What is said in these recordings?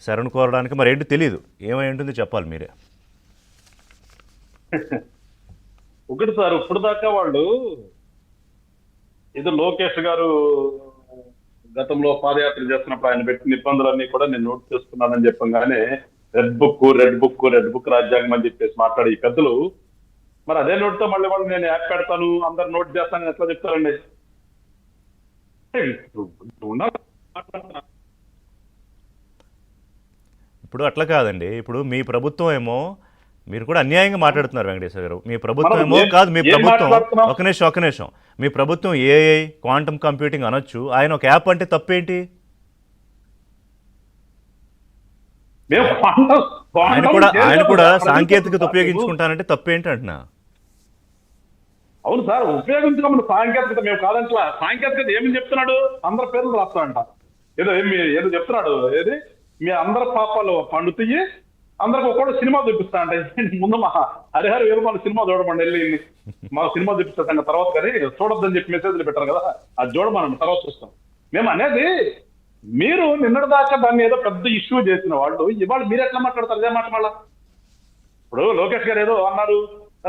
శరణు కోరడానికి మరి ఏంటో తెలియదు. ఏమై ఉంటుంది చెప్పాలి మీరే. ఒకటి సార్, ఇప్పుడు దాకా వాళ్ళు ఏదో లోకేష్ గారు గతంలో పాదయాత్ర చేస్తున్నప్పుడు ఆయన పెట్టిన ఇబ్బందులన్నీ కూడా నేను నోట్ చేసుకున్నానని చెప్పగానే రెడ్ బుక్ రాజ్యాంగం అని చెప్పేసి మాట్లాడే ఈ పెద్దలు మరి అదే నోట్తో మళ్ళీ వాళ్ళు నేను యాప్ పెడతాను అందరు నోట్ చేస్తానని ఎట్లా చెప్తారండి? ఇప్పుడు అట్లా కాదండి. ఇప్పుడు మీ ప్రభుత్వం ఏమో మీరు కూడా అన్యాయంగా మాట్లాడుతున్నారు వెంకటేశ్వర గారు. మీ ప్రభుత్వం ఏమో కాదు, మీ ప్రభుత్వం ఒక నిమిషం మీ ప్రభుత్వం ఏఐ క్వాంటమ్ కంప్యూటింగ్ అనొచ్చు, ఆయన ఒక యాప్ అంటే తప్పేంటి? ఆయన కూడా సాంకేతికత ఉపయోగించుకుంటానంటే తప్పేంటి అంటున్నా. అవును సార్, ఉపయోగించుకోమని సాంకేతికత మేము కాదంట్లా. సాంకేతికత ఏమని చెప్తున్నాడు? అందరి పేర్లు రాస్తాడంట. ఏదో చెప్తున్నాడు. ఏది మీ అందరి పాపాలు పండుతాయి, అందరికి ఒక్కడు సినిమా చూపిస్తా అంటే ముందు మా హరిహర వీరమల సినిమా చూడమండి, వెళ్ళి మా సినిమా చూపిస్తా తర్వాత, కానీ చూడొద్దని చెప్పి మెసేజ్లు పెట్టారు కదా, అది చూడమనండి తర్వాత చూస్తాం. మేము అనేది మీరు నిన్నటి దాకా దాన్ని ఏదో పెద్ద ఇష్యూ చేసిన వాళ్ళు ఇవాళ మీరు ఎట్లా మాట్లాడతారు అదే మాట? మళ్ళా ఇప్పుడు లోకేష్ గారు ఏదో అన్నారు,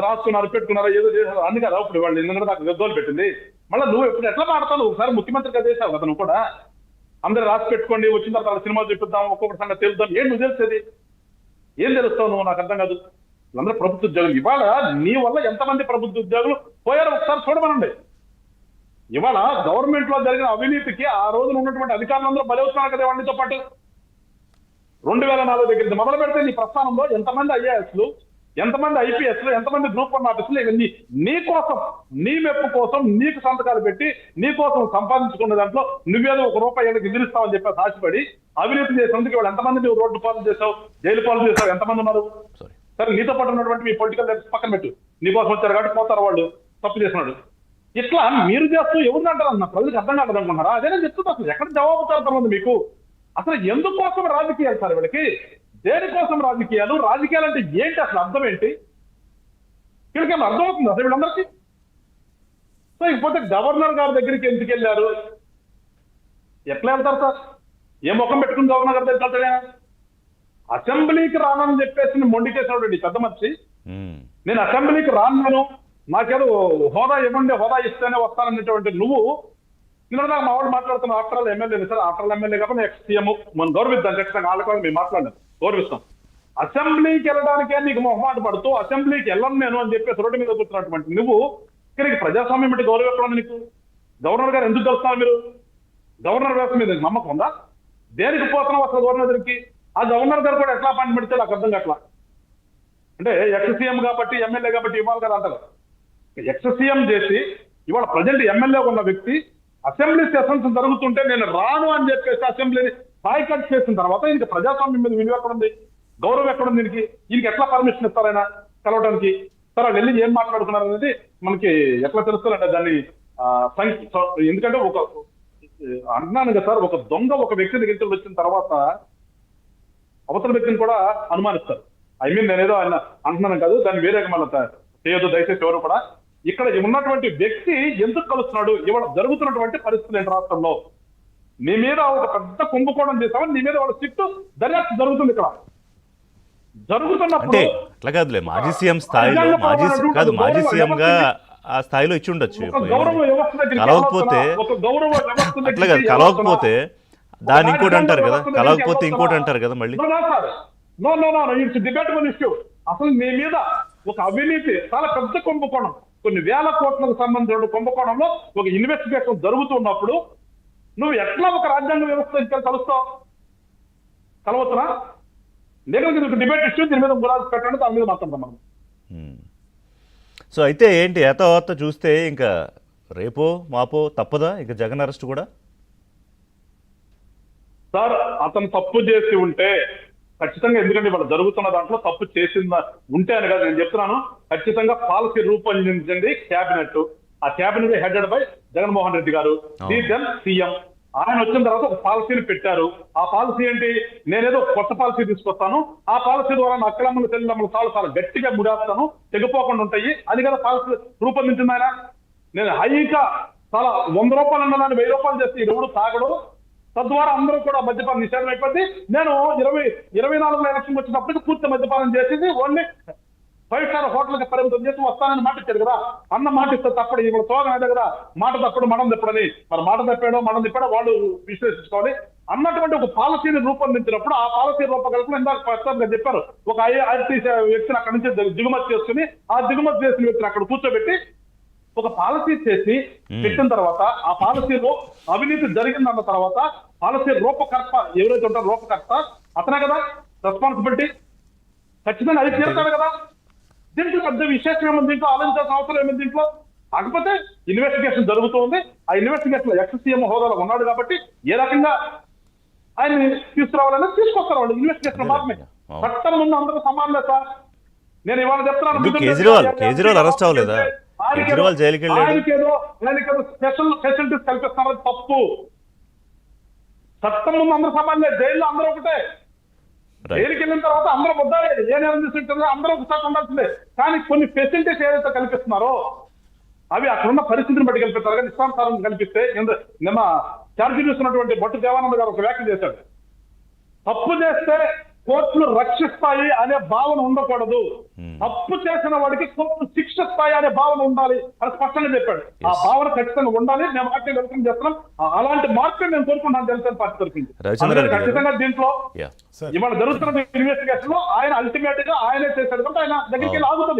రాసుకున్నారు, పెట్టుకున్నారు, ఏదో చేశారు అన్ని కదా. ఇప్పుడు వాళ్ళు నిన్నటి దాకా గద్దోలు పెట్టింది. మళ్ళీ నువ్వు ఇప్పుడు ఎట్లా మాడతావు? ఒకసారి ముఖ్యమంత్రిగా చేశావు కదా నువ్వు కూడా. అందరు రాసి పెట్టుకోండి, వచ్చిన తర్వాత సినిమా చూపిద్దాం, ఒక్కొక్కటి సంగతి తెలుద్దాం. ఏం నువ్వు తెలిసేది? ఏం తెలుస్తావు నువ్వు? నాకు అర్థం కాదు. వీళ్ళందరూ ప్రభుత్వ ఉద్యోగులు. ఇవాళ నీ వల్ల ఎంతమంది ప్రభుత్వ ఉద్యోగులు పోయారో ఒకసారి చూడమనండి. ఇవాళ గవర్నమెంట్ లో జరిగిన అవినీతికి ఆ రోజున ఉన్నటువంటి అధికారులందరూ బలవుతున్నారు కదా వాళ్ళతో పాటు. 2004 దగ్గర మొదలు పెడితే నీ ప్రస్థానంలో ఎంతమంది ఐఏఎస్లు, ఎంతమంది ఐపీఎస్లు, ఎంతమంది గ్రూప్ 1 ఆఫీసులు ఇవన్నీ నీ కోసం, నీ మెప్పు కోసం, నీకు సంతకాలు పెట్టి నీ కోసం సంపాదించుకున్న దాంట్లో నువ్వేదో ₹1 ఏళ్ళకి ఎదిరిస్తావని చెప్పి ఆశపడి అవినీతి చేసినందుకు వాళ్ళు ఎంతమంది నువ్వు రోడ్డు పాలు చేసావు, జైలు పాలు చేసావు, ఎంతమంది ఉన్నారు? సరే, నీతో పాటు ఉన్నటువంటి మీ పొలిటికల్ లీడర్స్ పక్కన పెట్టు. నీ కోసం వచ్చారు కాబట్టి పోతారు వాళ్ళు, తప్పు చేస్తున్నాడు. ఇట్లా మీరు చేస్తూ ఎవరిని అంటారన్న ప్రజలకు అర్థం కాదు అనుకుంటున్నారా? అదే నేను చెప్తున్నా. అసలు ఎక్కడ జవాబుతారు మీకు? అసలు ఎందుకోసం రాజకీయాలు సార్ వీళ్ళకి? దేనికోసం రాజకీయాలు? రాజకీయాలు అంటే ఏంటి? అసలు అర్థం ఏంటి? వీళ్ళకి ఏమో అర్థం అవుతుంది అసలు వీళ్ళందరికీ? సో ఇకపోతే గవర్నర్ గారి దగ్గరికి ఎందుకు వెళ్ళారు? ఎట్లా వెళ్తారు సార్? ఏ ముఖం పెట్టుకుని గవర్నర్ గారి దగ్గరికి వెళ్తాడా? అసెంబ్లీకి రానని చెప్పేసి మొండికేసాడు పెద్ద మనిషి. నేను అసెంబ్లీకి రాను, నాకేదో హోదా ఇవ్వండి, హోదా ఇస్తేనే వస్తాననేటువంటి నువ్వు నిన్న మా వాళ్ళు మాట్లాడుతున్న after all MLA sir, after all MLA కాబట్టి నెక్స్ట్ సీఎం మనం గౌరవిద్దాం, ఖచ్చితంగా వాళ్ళకి మేము మాట్లాడినాం, గౌరవిస్తాం. అసెంబ్లీకి వెళ్ళడానికే నీకు మొహమాట పడుతూ అసెంబ్లీకి వెళ్ళను నేను అని చెప్పేసి రోడ్డు మీద కూర్చున్నటువంటి నువ్వు ఇక్కడికి ప్రజాస్వామ్యం అంటే గౌరవం ఎక్కడ నీకు? గవర్నర్ గారు ఎందుకు కలుస్తున్నారు మీరు? గవర్నర్ వ్యవస్థ మీద నమ్మకం ఉందా? దేనికి పోతున్నావు అసలు గవర్నర్ దగ్గరికి? ఆ గవర్నర్ గారు కూడా ఎట్లా అపాయింట్మెంట్ ఇస్తే నాకు అర్థం కావట్లా. అంటే ఎక్స్ సీఎం కాబట్టి ఎమ్మెల్యే కాబట్టి ఇవ్వాలి కదా అంటారు. ఎక్స్ సీఎం చేసి ఇవాళ ప్రజెంట్ ఎమ్మెల్యే ఉన్న వ్యక్తి అసెంబ్లీ సెషన్స్ జరుగుతుంటే నేను రాను అని చెప్పేసి అసెంబ్లీని బాయ్కాట్ చేసిన తర్వాత ఇంక ప్రజాస్వామ్యం మీద విలువ ఎక్కడుంది? గౌరవం ఎక్కడుంది దీనికి? దీనికి ఎట్లా పర్మిషన్ ఇస్తారైనా కలవడానికి? సార్ వాళ్ళు వెళ్ళి ఏం మాట్లాడుతున్నారు అనేది మనకి ఎట్లా తెలుస్తుందంటే దాన్ని ఎందుకంటే ఒక అంటున్నాను కదా సార్, ఒక దొంగ ఒక వ్యక్తి దగ్గరికి వచ్చిన తర్వాత అవతల వ్యక్తిని కూడా అనుమానిస్తారు. నేనేదో ఆయన అంటున్నాను కాదు, దాన్ని వేరే మళ్ళీ చేయొద్దు దయచేసి ఎవరు కూడా. ఇక్కడ ఉన్నటువంటి వ్యక్తి ఎందుకు కలుస్తున్నాడు? ఇవాళ జరుగుతున్నటువంటి పరిస్థితులు ఏంటి రాష్ట్రంలో? నీ మీద ఒక పెద్ద కుంభకోణం చేసామని నీ మీద వాళ్ళ సిట్టు దర్యాప్తు జరుగుతుంది. ఇక్కడ జరుగుతున్నప్పుడు అట్లా కాదులే, మాజీ సీఎం స్థాయిలో మాజీ సీఎం గా ఆ స్థాయిలో ఇచ్చి ఉండొచ్చు. కలవకపోతే అట్లా కాదు, కలవకపోతే దాన్ని ఇంకోటి అంటారు కదా, కలవకపోతే ఇంకోటి అంటారు కదా మళ్ళీ. అసలు నీ మీద ఒక అవినీతి చాలా పెద్ద కుంభకోణం, కొన్ని వేల కోట్లకు సంబంధించిన కుంభకోణంలో ఒక ఇన్వెస్టిగేషన్ జరుగుతున్నప్పుడు నువ్వు ఎట్లా ఒక రాజ్యాంగ వ్యవస్థ కలుస్తావు? కలవచ్చునా? లేకపోతే డిబేట్ ఇష్యూ దీని మీద గురాలు పెట్టండి, దాని మీద మాట్లాడతాం మనం. సో అయితే ఏంటి ఏతావార్త చూస్తే ఇంకా రేపో మాపో తప్పదా ఇంకా జగన్ అరెస్ట్ కూడా? సార్ అతను తప్పు చేసి ఉంటే ఖచ్చితంగా, ఎందుకంటే వాళ్ళు జరుగుతున్న దాంట్లో తప్పు చేసిందా ఉంటే అని కాదు నేను చెప్తున్నాను, ఖచ్చితంగా పాలసీ రూపొందించింది క్యాబినెట్. ఆ cabinet headed by Jaganmohan Reddy గారు, సీఎం. ఆయన వచ్చిన తర్వాత ఒక పాలసీని పెట్టారు. ఆ పాలసీ ఏంటి? నేనేదో కొత్త పాలసీ తీసుకొస్తాను, ఆ పాలసీ ద్వారా నా అక్కలమ్మలు చెల్లెమ్మలు చాలా గట్టిగా ముడేస్తాను, తెగిపోకుండా ఉంటాయి, అది కదా పాలసీ రూపొందించింది ఆయన. నేను హైగా చాలా ₹100 అన్నదాన్ని ₹1000 చేస్తే ఎవడు తాగడు, తద్వారా అందరూ కూడా మద్యపానం నిషేధం అయిపోద్ది. నేను 24 ఎలక్షన్ వచ్చినప్పటికి పూర్తి మద్యపానం చేసేది ఓన్లీ 5 స్టార్ హోటల్కి పరిమితం చేసి వస్తానని మాట ఇచ్చారు కదా. అన్న మాట ఇస్తే తప్పడు, ఇప్పుడు స్లోగన్ అదే కదా, మాట తప్పడు మనం తిప్పడని. మరి మాట తప్పాడో మనం తిప్పాడో వాళ్ళు విశ్లేషించుకోవాలి. అన్నటువంటి ఒక పాలసీని రూపొందించినప్పుడు ఆ పాలసీ రూపకల్పన ఇందాక ప్రస్తుతంగా చెప్పారు, ఒక ఐటీ వ్యక్తిని అక్కడి నుంచి దిగుమతి చేసుకుని ఆ దిగుమతి చేసిన వ్యక్తిని అక్కడ కూర్చోబెట్టి ఒక పాలసీ చేసి పెట్టిన తర్వాత ఆ పాలసీలో అవినీతి జరిగిందన్న తర్వాత పాలసీ రూపకర్త ఎవరైతే ఉంటారో రూపకర్త అతనే కదా రెస్పాన్సిబిలిటీ, ఖచ్చితంగా అది చేస్తాడు కదా. దీంట్లో పెద్ద విశేషం ఏమైంది, దీంట్లో ఆలోచించాల్సిన అవసరం ఏమైంది దీంట్లో? కాకపోతే ఇన్వెస్టిగేషన్ జరుగుతుంది. ఆ ఇన్వెస్టిగేషన్ లో ఎక్స్-సీఎం హోదాలో ఉన్నాడు కాబట్టి ఏ రకంగా ఆయన తీసుకురావాలనేది తీసుకొస్తారు వాళ్ళు ఇన్వెస్టిగేషన్ మాత్రమే. చట్టం ముందు అందరూ సమానలే సార్. నేను ఇవాళ చెప్తున్నాను, కేజ్రీవాల్ అరెస్ట్ అవ్వలేదా? కేజ్రీవాల్ జైలుకి వెళ్ళాడు. ఆయనకేదో స్పెషల్ ఫెసిలిటీస్ కల్పిస్తున్నారు, తప్పు. చట్టం ముందు అందరూ సమానలే, జైల్లో అందరూ ఒకటే. జైలుకి వెళ్ళిన తర్వాత అందరూ ముద్దాలే, ఏ నేరం తీసుకుంటారో అందరూ ఒకసారి ఉండాల్సిందే. కానీ కొన్ని ఫెసిలిటీస్ ఏదైతే కల్పిస్తున్నారో అవి అక్కడున్న పరిస్థితిని బట్టి కల్పిస్తారు. కానీ ఇష్టానుసారం కల్పిస్తే నిన్న ఛార్జీ తీసుకున్నటువంటి భట్టు దేవానంద గారు ఒక వ్యాఖ్య చేశాడు, తప్పు చేస్తే కోర్టులు రక్షిస్తాయి అనే భావన ఉండకూడదు, తప్పు చేసిన వాడికి కోర్టు శిక్షిస్తాయి అనే భావన ఉండాలి అని స్పష్టంగా చెప్పాడు. ఆ భావన ఖచ్చితంగా ఉండాలి. మేము మార్కెట్ వెల్కమ్ చేస్తున్నాం. అలాంటి మార్కెట్ నేను కోరుకుంటున్నాను జనసేన పార్టీ తరఫున. ఖచ్చితంగా దీంట్లో ఇవాళ జరుగుతున్న ఇన్వెస్టిగేషన్ లో ఆయన అల్టిమేట్ గా ఆయనే చేశాడు కాబట్టి ఆయన దగ్గరికి వెళ్ళి ఆగుతుంది.